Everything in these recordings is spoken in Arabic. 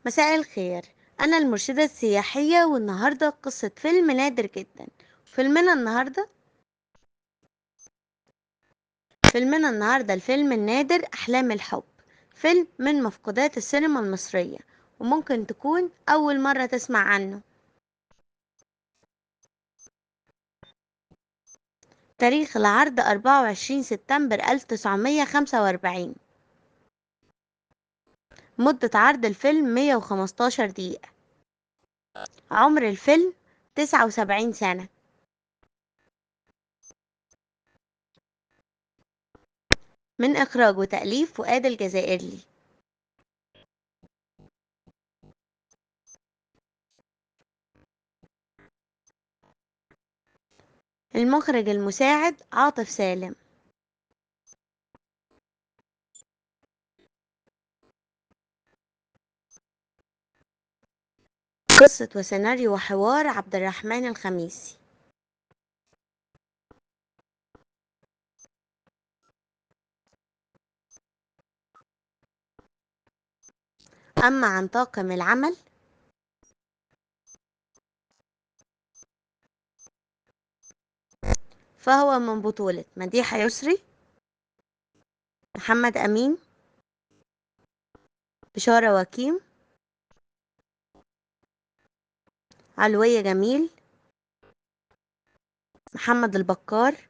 مساء الخير. أنا المرشدة السياحية والنهاردة قصة فيلم نادر جدا. فيلمنا النهاردة فيلمنا النهاردة الفيلم النادر أحلام الحب. فيلم من مفقودات السينما المصرية، وممكن تكون أول مرة تسمع عنه. تاريخ العرض 24 سبتمبر 1945. مدة عرض الفيلم 115 دقيقة. عمر الفيلم 79 سنة. من إخراج وتأليف فؤاد الجزائري. المخرج المساعد عاطف سالم. قصة وسيناريو وحوار عبد الرحمن الخميسي. أما عن طاقم العمل فهو من بطولة مديحة يسري، محمد أمين، بشارة وكيم، علوية جميل، محمد البكار،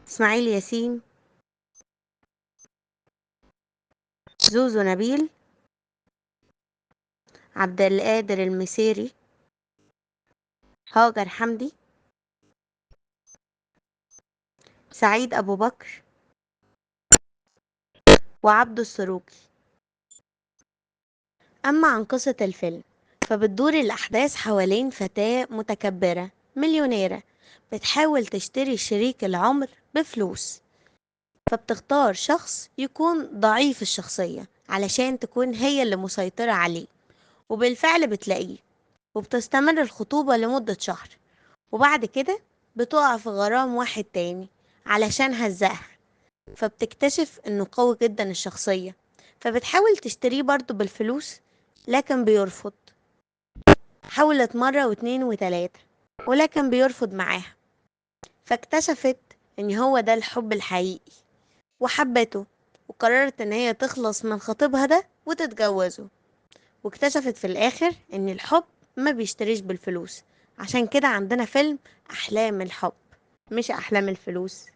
إسماعيل ياسين، زوزو نبيل، عبد القادر المسيري، هاجر حمدي، سعيد أبو بكر، وعبد السروكي. أما عن قصة الفيلم فبتدور الأحداث حوالين فتاة متكبرة مليونيرة بتحاول تشتري شريك العمر بفلوس، فبتختار شخص يكون ضعيف الشخصية علشان تكون هي اللي مسيطرة عليه، وبالفعل بتلاقيه، وبتستمر الخطوبة لمدة شهر، وبعد كده بتقع في غرام واحد تاني علشان هزقها، فبتكتشف انه قوي جدا الشخصية، فبتحاول تشتريه برضه بالفلوس لكن بيرفض. حاولت مرة واتنين وتلاتة ولكن بيرفض معاها، فاكتشفت ان هو ده الحب الحقيقي وحبته، وقررت ان هي تخلص من خطيبها ده وتتجوزه، واكتشفت في الاخر ان الحب ما بيشتريش بالفلوس. عشان كده عندنا فيلم احلام الحب، مش احلام الفلوس.